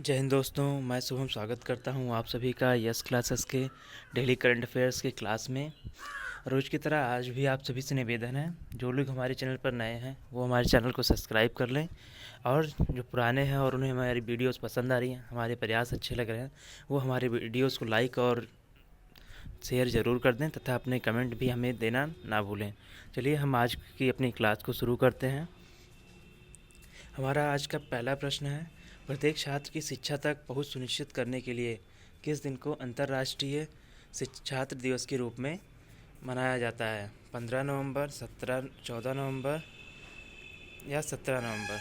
जय हिंद दोस्तों, मैं शुभम स्वागत करता हूं आप सभी का यस क्लासेस के डेली करंट अफेयर्स के क्लास में। रोज़ की तरह आज भी आप सभी से निवेदन है, जो लोग हमारे चैनल पर नए हैं वो हमारे चैनल को सब्सक्राइब कर लें, और जो पुराने हैं और उन्हें हमारी वीडियोस पसंद आ रही हैं, हमारे प्रयास अच्छे लग रहे हैं, वो हमारे वीडियोस को लाइक और शेयर ज़रूर कर दें तथा अपने कमेंट भी हमें देना ना भूलें। चलिए हम आज की अपनी क्लास को शुरू करते हैं। हमारा आज का पहला प्रश्न है, प्रत्येक छात्र की शिक्षा तक पहुंच सुनिश्चित करने के लिए किस दिन को अंतर्राष्ट्रीय छात्र दिवस के रूप में मनाया जाता है? 15 नवंबर, 17, 14 नवंबर या 17 नवंबर?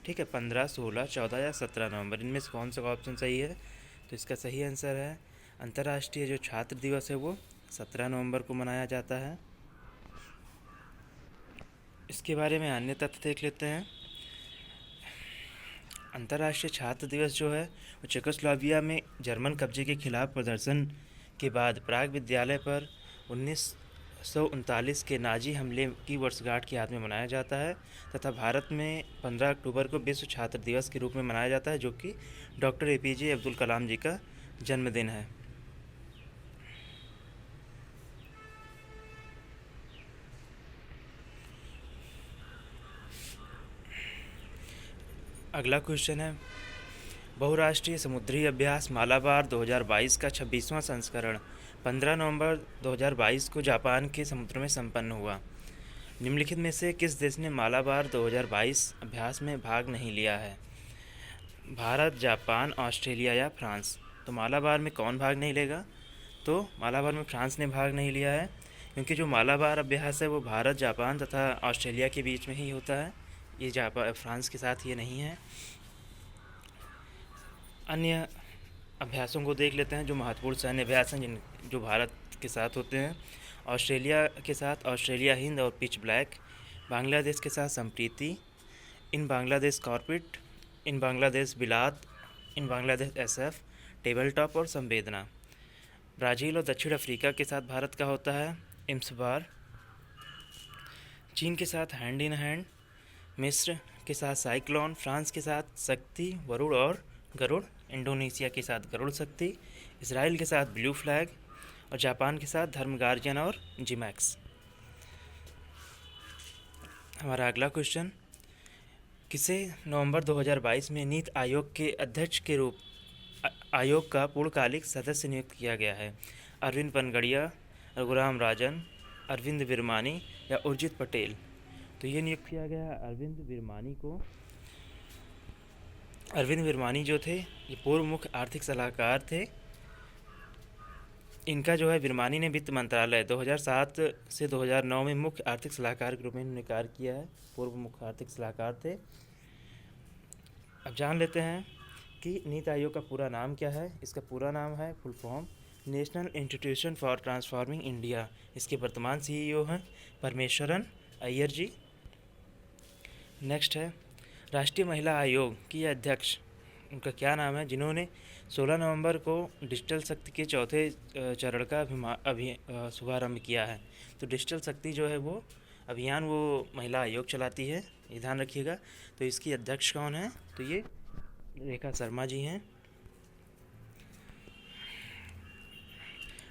ठीक है, 15, 16, 14 या 17 नवंबर, इनमें से कौन सा ऑप्शन सही है? तो इसका सही आंसर है अंतर्राष्ट्रीय जो छात्र दिवस है वो 17 नवंबर को मनाया जाता है। इसके बारे में अन्य तथ्य देख लेते हैं। अंतर्राष्ट्रीय छात्र दिवस जो है वो चेकोस्लोवाकिया में जर्मन कब्जे के खिलाफ प्रदर्शन के बाद प्राग विद्यालय पर 1939 के नाजी हमले की वर्षगांठ की याद में मनाया जाता है, तथा भारत में 15 अक्टूबर को विश्व छात्र दिवस के रूप में मनाया जाता है, जो कि डॉक्टर APJ अब्दुल कलाम जी का जन्मदिन है। अगला क्वेश्चन है, बहुराष्ट्रीय समुद्री अभ्यास मालाबार 2022 का 26वां संस्करण 15 नवंबर 2022 को जापान के समुद्र में संपन्न हुआ। निम्नलिखित में से किस देश ने मालाबार 2022 अभ्यास में भाग नहीं लिया है? भारत, जापान, ऑस्ट्रेलिया या फ्रांस? तो मालाबार में कौन भाग नहीं लेगा? तो मालाबार में फ्रांस ने भाग नहीं लिया है, क्योंकि जो मालाबार अभ्यास है वो भारत, जापान तथा ऑस्ट्रेलिया के बीच में ही होता है। ये फ्रांस के साथ ये नहीं है। अन्य अभ्यासों को देख लेते हैं जो महत्वपूर्ण सैन्य अभ्यास हैं जो भारत के साथ होते हैं। ऑस्ट्रेलिया के साथ ऑस्ट्रेलिया हिंद और पिच ब्लैक, बांग्लादेश के साथ संप्रीति, इन बांग्लादेश कॉर्पोरेट, इन बांग्लादेश बिलात, इन बांग्लादेश SF, टेबल टॉप और संवेदना। ब्राज़ील और दक्षिण अफ्रीका के साथ भारत का होता है इम्सबार, चीन के साथ हैंड इन हैंड, मिस्र के साथ साइक्लोन, फ्रांस के साथ शक्ति वरुण और गरुड़, इंडोनेशिया के साथ गरुड़ शक्ति, इसराइल के साथ ब्लू फ्लैग और जापान के साथ धर्म गार्जियन और जिमैक्स। हमारा अगला क्वेश्चन, किसे नवंबर 2022 में नीति आयोग के अध्यक्ष के रूप आयोग का पूर्णकालिक सदस्य नियुक्त किया गया है? अरविंद पनगड़िया, रघुराम राजन, अरविंद विरमानी या उर्जित पटेल? तो ये नियुक्त किया गया अरविंद विरमानी को। अरविंद विरमानी जो थे ये पूर्व मुख्य आर्थिक सलाहकार थे। इनका जो है विरमानी ने वित्त मंत्रालय 2007 से 2009 में मुख्य आर्थिक सलाहकार के रूप में इन्होंने कार्य किया है, पूर्व मुख्य आर्थिक सलाहकार थे। अब जान लेते हैं कि नीति आयोग का पूरा नाम क्या है। इसका पूरा नाम है full form national institution for transforming India. इसके वर्तमान CEO हैं परमेश्वरन अय्यर जी। नेक्स्ट है, राष्ट्रीय महिला आयोग की अध्यक्ष उनका क्या नाम है, जिन्होंने 16 नवंबर को डिजिटल शक्ति के चौथे चरण का शुभारंभ किया है? तो डिजिटल शक्ति जो है वो अभियान वो महिला आयोग चलाती है, ये ध्यान रखिएगा। तो इसकी अध्यक्ष कौन है? तो ये रेखा शर्मा जी हैं।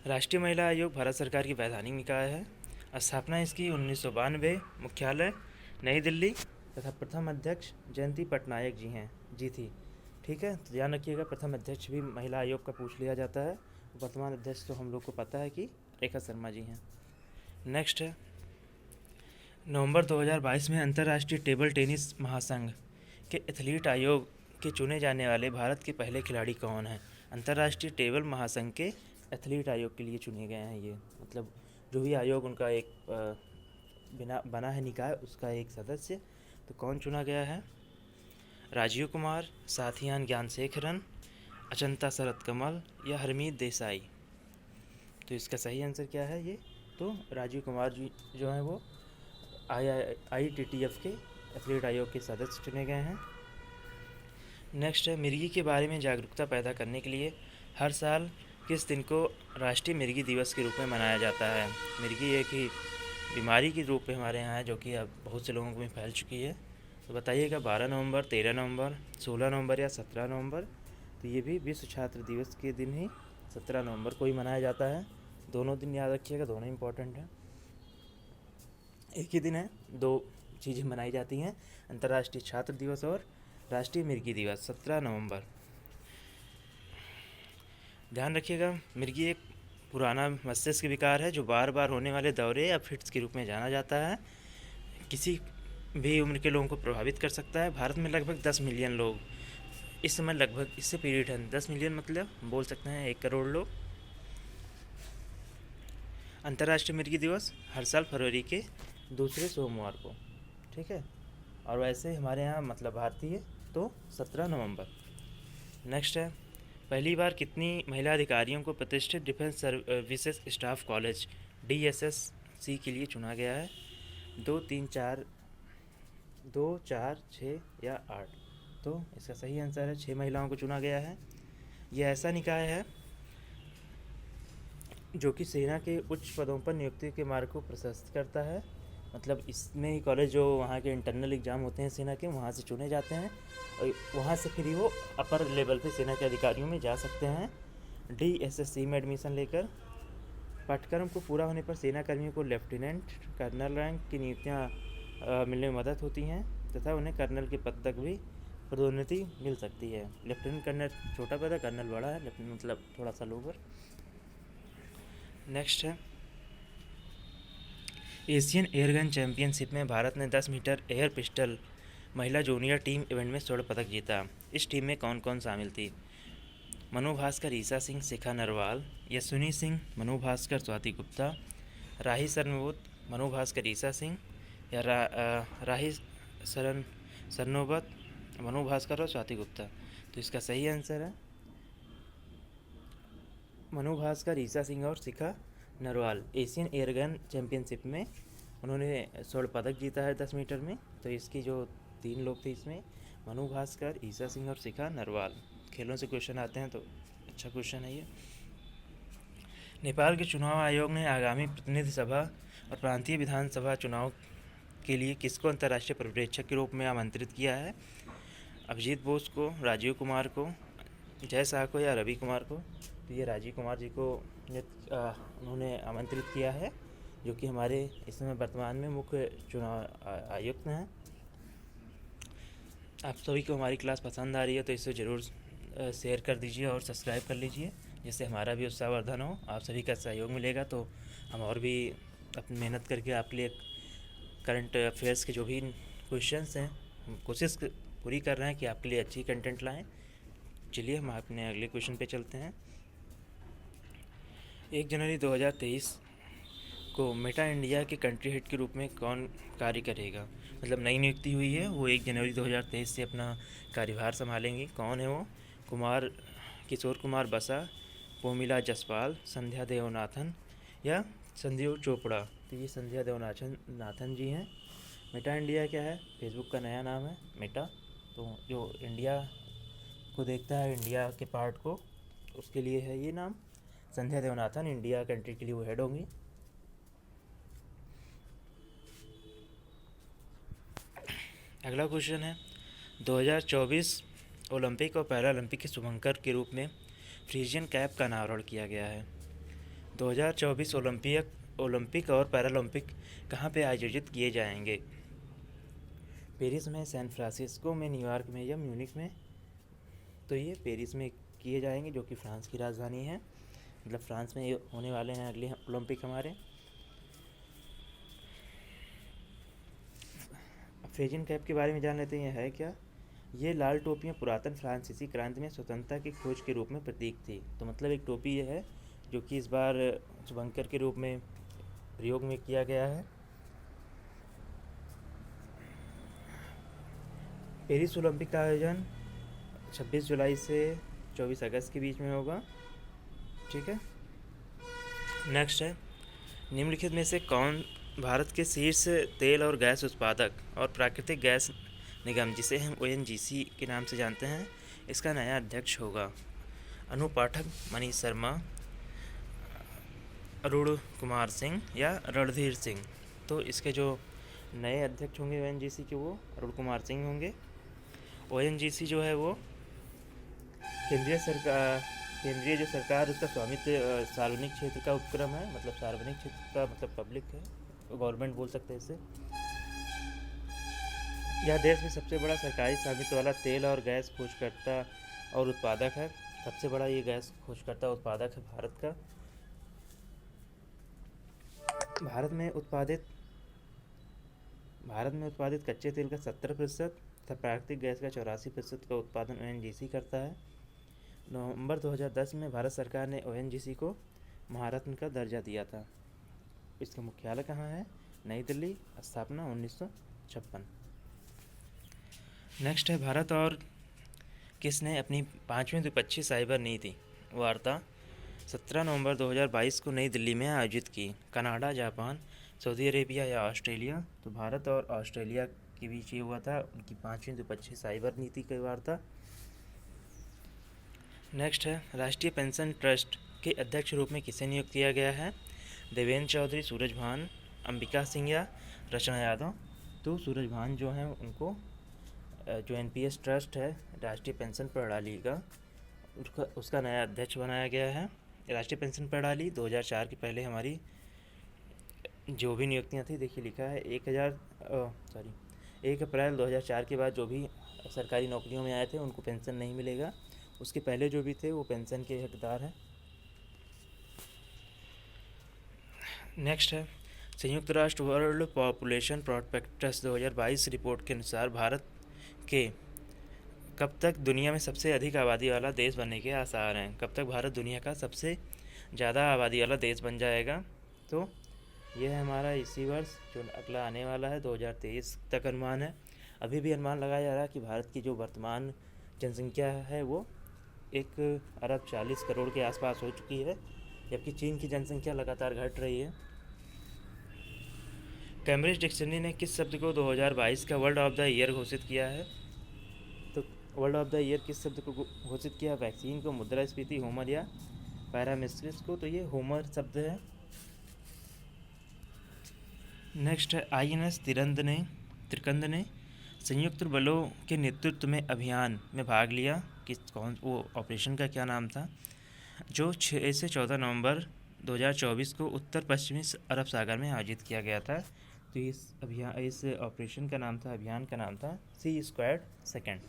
राष्ट्रीय महिला आयोग भारत सरकार की वैधानिक निकाय है। स्थापना इसकी 1992, मुख्यालय नई दिल्ली तथा प्रथम अध्यक्ष जयंती पटनायक जी थी। ठीक है, तो ध्यान रखिएगा, प्रथम अध्यक्ष भी महिला आयोग का पूछ लिया जाता है। वर्तमान अध्यक्ष तो हम लोग को पता है कि रेखा शर्मा जी हैं। नेक्स्ट है, नवंबर 2022 में अंतर्राष्ट्रीय टेबल टेनिस महासंघ के एथलीट आयोग के चुने जाने वाले भारत के पहले खिलाड़ी कौन हैं? अंतर्राष्ट्रीय टेबल महासंघ के एथलीट आयोग के लिए चुने गए हैं ये, मतलब जो भी आयोग उनका एक बना है निकाय, उसका एक सदस्य। तो कौन चुना गया है? राजीव कुमार, साथियान ज्ञानशेखरन, अचंता शरद कमल या हरमीत देसाई? तो इसका सही आंसर क्या है ये? तो राजीव कुमार जी जो हैं वो ITTF के एथलीट आयोग के सदस्य चुने गए हैं। नेक्स्ट है, मिर्गी के बारे में जागरूकता पैदा करने के लिए हर साल किस दिन को राष्ट्रीय मिर्गी दिवस के रूप में मनाया जाता है? मिर्गी एक ही बीमारी के रूप में हमारे यहाँ है, जो कि अब बहुत से लोगों को में फैल चुकी है। तो बताइएगा 12 नवंबर, 13 नवंबर, 16 नवंबर या 17 नवंबर? तो ये भी विश्व छात्र दिवस के दिन ही 17 नवंबर को ही मनाया जाता है। दोनों दिन याद रखिएगा, दोनों इम्पोर्टेंट हैं। एक ही दिन है, दो चीज़ें मनाई जाती हैं, अंतर्राष्ट्रीय छात्र दिवस और राष्ट्रीय मिर्गी दिवस, 17 नवंबर। ध्यान रखिएगा, मिर्गी एक पुराना मस्तिष्क विकार है जो बार बार होने वाले दौरे या फिट्स के रूप में जाना जाता है। किसी भी उम्र के लोगों को प्रभावित कर सकता है। भारत में लगभग 10 मिलियन लोग इस समय, लगभग इससे पीरियड है 10 मिलियन, मतलब बोल सकते हैं 1 करोड़ लोग। अंतर्राष्ट्रीय मिर्गी दिवस हर साल फरवरी के दूसरे सोमवार को, ठीक है। और वैसे हमारे यहाँ मतलब भारतीय तो 17 नवंबर। नेक्स्ट है, पहली बार कितनी महिला अधिकारियों को प्रतिष्ठित defence services staff college DSSC के लिए चुना गया है? 2, 3, 4, 2, 4, 6 या 8? तो इसका सही आंसर है 6 महिलाओं को चुना गया है। यह ऐसा निकाय है जो कि सेना के उच्च पदों पर नियुक्ति के मार्ग को प्रशस्त करता है। मतलब इसमें ही कॉलेज जो वहाँ के इंटरनल एग्ज़ाम होते हैं सेना के, वहाँ से चुने जाते हैं और वहाँ से फिर वो अपर लेवल पे सेना के अधिकारियों में जा सकते हैं। DSSC में एडमिशन लेकर पाठ्यक्रम को पूरा होने पर सेना कर्मियों को लेफ्टिनेंट कर्नल रैंक की नियुक्तियाँ मिलने में मदद होती हैं तथा उन्हें कर्नल के पद तक भी पदोन्नति मिल सकती है। लेफ्टिनेंट कर्नल छोटा पद है, कर्नल बड़ा है, लेफ्टिनेंट मतलब थोड़ा सा लोअर। नेक्स्ट है, एशियन एयरगन चैंपियनशिप में भारत ने 10 मीटर एयर पिस्टल महिला जूनियर टीम इवेंट में स्वर्ण पदक जीता। इस टीम में कौन कौन शामिल थी? मनु भास्कर, ईसा सिंह, शिखा नरवाल, यशुनी सिंह, मनु भास्कर, स्वाति गुप्ता, राही सरनोबत, मनु भास्कर, ईसा सिंह, या राही सरनोबत, मनु भास्कर और स्वाति गुप्ता? तो इसका सही आंसर है मनु भास्कर, ईसा सिंह और शिखा नरवाल। एशियन एयरगन चैंपियनशिप में उन्होंने स्वर्ण पदक जीता है 10 मीटर में। तो इसकी जो 3 लोग थे इसमें मनु भास्कर, ईसा सिंह और शिखा नरवाल। खेलों से क्वेश्चन आते हैं तो अच्छा क्वेश्चन है ये। नेपाल के चुनाव आयोग ने आगामी प्रतिनिधि सभा और प्रांतीय विधानसभा चुनाव के लिए किसको अंतर्राष्ट्रीय पर्यवेक्षक के रूप में आमंत्रित किया है? अभिजीत बोस को, राजीव कुमार को, जय शाह को या रवि कुमार को? तो ये राजीव कुमार जी को उन्होंने आमंत्रित किया है, जो कि हमारे इस समय वर्तमान में मुख्य चुनाव आयुक्त हैं। आप सभी को हमारी क्लास पसंद आ रही है तो इसे ज़रूर शेयर कर दीजिए और सब्सक्राइब कर लीजिए, जिससे हमारा भी उत्साहवर्धन हो। आप सभी का सहयोग मिलेगा तो हम और भी अपनी मेहनत करके आपके लिए करंट अफेयर्स के जो भी क्वेश्चंस हैं हम कोशिश पूरी कर रहे हैं कि आपके लिए अच्छी कंटेंट लाएं। चलिए हम अपने अगले क्वेश्चन पे चलते हैं। 1 जनवरी 2023 को मेटा इंडिया के कंट्री हेड के रूप में कौन कार्य करेगा? मतलब नई नियुक्ति हुई है, वो 1 जनवरी 2023 से अपना कार्यभार संभालेंगे। कौन है वो? किशोर कुमार बसा, पोमिला जसपाल, संध्या देवनाथन या संजीव चोपड़ा? तो ये संध्या देवनाथन जी हैं। मेटा इंडिया क्या है? फेसबुक का नया नाम है मेटा। तो जो इंडिया को देखता है, इंडिया के पार्ट को, उसके लिए है ये नाम। संध्या देवनाथन इंडिया कंट्री के लिए वो हेड होंगी। अगला क्वेश्चन है, 2024 ओलंपिक और पैरालंपिक के शुभंकर के रूप में फ्रीजियन कैप का अनावरण किया गया है। 2024 ओलंपिक और पैरालंपिक कहाँ पे आयोजित किए जाएंगे? पेरिस में, सैन फ्रांसिस्को में, न्यूयॉर्क में या म्यूनिख में? तो ये पेरिस में किए जाएंगे, जो कि फ्रांस की राजधानी है। मतलब फ्रांस में होने वाले हैं अगले ओलंपिक हमारे। फ्रीजियन कैप के बारे में जान लेते हैं, ये है क्या? ये लाल टोपियाँ पुरातन फ्रांसीसी क्रांति में स्वतंत्रता की खोज के रूप में प्रतीक थी। तो मतलब एक टोपी ये है जो कि इस बार शुभंकर के रूप में प्रयोग में किया गया है। पेरिस ओलंपिक का आयोजन 26 जुलाई से 24 अगस्त के बीच में होगा, ठीक है। नेक्स्ट है, निम्नलिखित में से कौन भारत के शीर्ष तेल और गैस उत्पादक और प्राकृतिक गैस निगम, जिसे हम ONGC के नाम से जानते हैं, इसका नया अध्यक्ष होगा? अनु पाठक, मनीष शर्मा, अरुण कुमार सिंह या रणधीर सिंह? तो इसके जो नए अध्यक्ष होंगे ONGC के, वो अरुण कुमार सिंह होंगे। ONGC जो है वो केंद्रीय सरकार केंद्रीय जो सरकार उसका स्वामित्व सार्वजनिक क्षेत्र का उपक्रम है, मतलब सार्वजनिक क्षेत्र का मतलब पब्लिक है, गवर्नमेंट बोल सकते हैं इसे। यह देश में सबसे बड़ा सरकारी स्वामित्व वाला तेल और गैस खोजकर्ता और उत्पादक है। सबसे बड़ा ये गैस खोजकर्ता उत्पादक है भारत का। भारत में उत्पादित भारत में उत्पादित कच्चे तेल का 70% तथा प्राकृतिक गैस का 84% का उत्पादन ओएनजीसी करता है। नवंबर 2010 में भारत सरकार ने ओएनजीसी को महारत्न का दर्जा दिया था। इसका मुख्यालय कहाँ है? नई दिल्ली, स्थापना 1956। नेक्स्ट है, भारत और किसने अपनी 5वीं द्विपक्षीय साइबर नीति वार्ता 17 नवंबर 2022 को नई दिल्ली में आयोजित की? कनाडा, जापान, सऊदी अरेबिया या ऑस्ट्रेलिया? तो भारत और ऑस्ट्रेलिया के बीच ये हुआ था उनकी 5वीं द्विपक्षीय साइबर नीति की वार्ता। नेक्स्ट है, राष्ट्रीय पेंशन ट्रस्ट के अध्यक्ष रूप में किसे नियुक्त किया गया है? देवेंद्र चौधरी, सूरज भान, अंबिका सिंह या रचना यादव? तो सूरज भान जो हैं उनको जो एनपीएस ट्रस्ट है राष्ट्रीय पेंशन प्रणाली का उसका नया अध्यक्ष बनाया गया है। राष्ट्रीय पेंशन प्रणाली 2004 के पहले हमारी जो भी नियुक्तियां थी, देखिए लिखा है 1 अप्रैल 2004 के बाद जो भी सरकारी नौकरियों में आए थे उनको पेंशन नहीं मिलेगा। उसके पहले जो भी थे वो पेंशन के हकदार हैं। नेक्स्ट है, संयुक्त राष्ट्र वर्ल्ड पॉपुलेशन प्रोस्पेक्टस 2022 रिपोर्ट के अनुसार भारत के कब तक दुनिया में सबसे अधिक आबादी वाला देश बनने के आसार हैं? कब तक भारत दुनिया का सबसे ज़्यादा आबादी वाला देश बन जाएगा? तो यह है हमारा इसी वर्ष जो अगला आने वाला है 2023 तक अनुमान है। अभी भी अनुमान लगाया जा रहा है कि भारत की जो वर्तमान जनसंख्या है वो 1 अरब 40 करोड़ के आसपास हो चुकी है, जबकि चीन की जनसंख्या लगातार घट रही है। कैम्ब्रिज डिक्शनरी ने किस शब्द को 2022 का वर्ड ऑफ द ईयर घोषित किया है? तो वर्ड ऑफ द ईयर किस शब्द को घोषित किया? वैक्सीन को, मुद्रास्फीति, होमर या पैरामेट्रिक्स को? तो ये होमर शब्द है। नेक्स्ट है, आईएनएस त्रिकंद ने संयुक्त बलों के नेतृत्व में अभियान में भाग लिया। वो ऑपरेशन का क्या नाम था? जो 6 से 14 नवंबर 2024 को उत्तर पश्चिमी अरब सागर में आयोजित किया गया था। तो इस ऑपरेशन का नाम था, अभियान का नाम था सी स्क्वाड सेकेंड।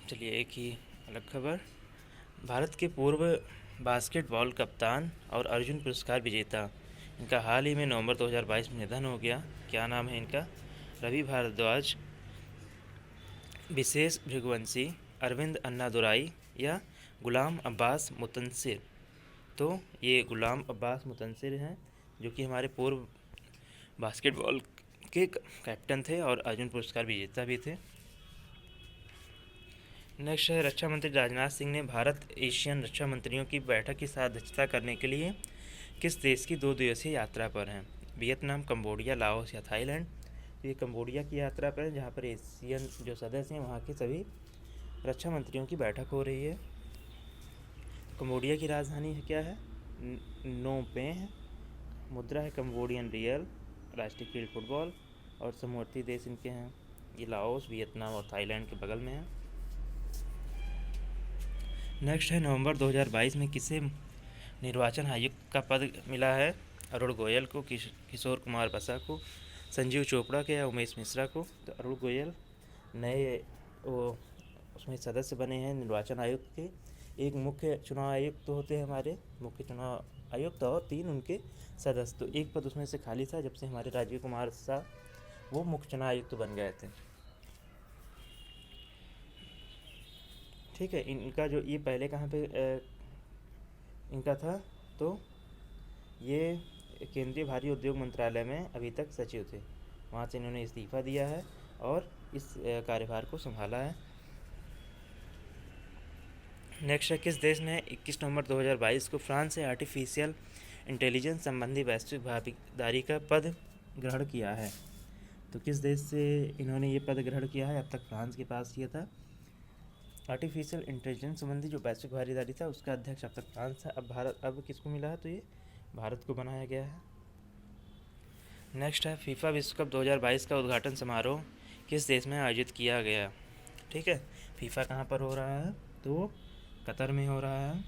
चलिए एक ही अलग खबर, भारत के पूर्व बास्केटबॉल कप्तान और अर्जुन पुरस्कार विजेता, इनका हाल ही में नवंबर 2022 में निधन हो गया। क्या नाम है इनका? रवि भारद्वाज, विशेष भृगुवंशी, अरविंद अन्नादुराई या गुलाम अब्बास मुतनसिर? तो ये गुलाम अब्बास मुतनसिर हैं, जो कि हमारे पूर्व बास्केटबॉल के कैप्टन थे और अर्जुन पुरस्कार विजेता भी थे। नेक्स्ट है, रक्षा मंत्री राजनाथ सिंह ने भारत एशियन रक्षा मंत्रियों की बैठक की अध्यक्षता करने के लिए किस देश की 2 दिवसीय यात्रा पर हैं? वियतनाम, कंबोडिया, लाओस या थाईलैंड? तो ये कंबोडिया की यात्रा पर है, जहाँ पर एशियन जो सदस्य हैं वहाँ के सभी रक्षा मंत्रियों की बैठक हो रही है। कंबोडिया की राजधानी है क्या है? नोपेह। मुद्रा है कंबोडियन रियल। राष्ट्रीय खेल फुटबॉल और समवर्ती देश इनके हैं ये लाओस, वियतनाम और थाईलैंड के बगल में है। नेक्स्ट है, नवंबर 2022 में किसे निर्वाचन आयुक्त का पद मिला है? अरुण गोयल को, किशोर कुमार बसा को, संजीव चोपड़ा के या उमेश मिश्रा को? तो अरुण गोयल नए वो उसमें सदस्य बने हैं निर्वाचन आयुक्त के। एक मुख्य चुनाव आयुक्त होते हैं हमारे, मुख्य चुनाव आयुक्त, और 3 उनके सदस्य। तो एक पद उसमें से खाली था जब से हमारे राजीव कुमार शाह वो मुख्य चुनाव आयुक्त बन गए थे। ठीक है, इनका जो ये पहले कहाँ पे इनका था? तो ये केंद्रीय भारी उद्योग मंत्रालय में अभी तक सचिव थे, वहाँ से इन्होंने इस्तीफा दिया है और इस कार्यभार को संभाला है। नेक्स्ट है, किस देश ने 21 नवंबर 2022 को फ्रांस से आर्टिफिशियल इंटेलिजेंस संबंधी वैश्विक भागीदारी का पद ग्रहण किया है? तो किस देश से इन्होंने ये पद ग्रहण किया है? अब तक फ्रांस के पास ये था। आर्टिफिशियल इंटेलिजेंस संबंधी जो वैश्विक भागीदारी था उसका अध्यक्ष अब तक फ्रांस है। अब किसको मिला है? तो ये भारत को बनाया गया है। नेक्स्ट है, फीफा विश्व कप 2022 का उद्घाटन समारोह किस देश में आयोजित किया गया? ठीक है, फीफा कहाँ पर हो रहा है? तो कतर में हो रहा है।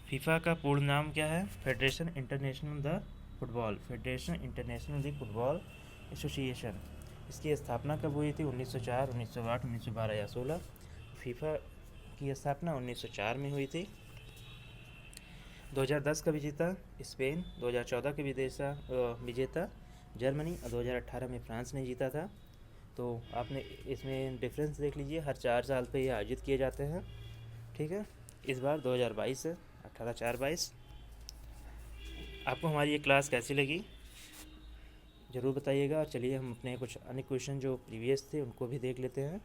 फीफा का पूर्ण नाम क्या है? Federation international the football, federation international the football association. इसकी स्थापना कब हुई थी? 1904, 1908, 1912 या 16। फीफा की स्थापना 1904 में हुई थी। 2010 का विजेता स्पेन, 2014 के विजेता जर्मनी और 2018 में फ्रांस ने जीता था। तो आपने इसमें डिफरेंस देख लीजिए, हर 4 साल पे ये आयोजित किए जाते हैं। ठीक है, इस बार 2022 है, 18/4/22। आपको हमारी ये क्लास कैसी लगी ज़रूर बताइएगा। और चलिए हम अपने कुछ अन्य क्वेश्चन जो प्रीवियस थे उनको भी देख लेते हैं।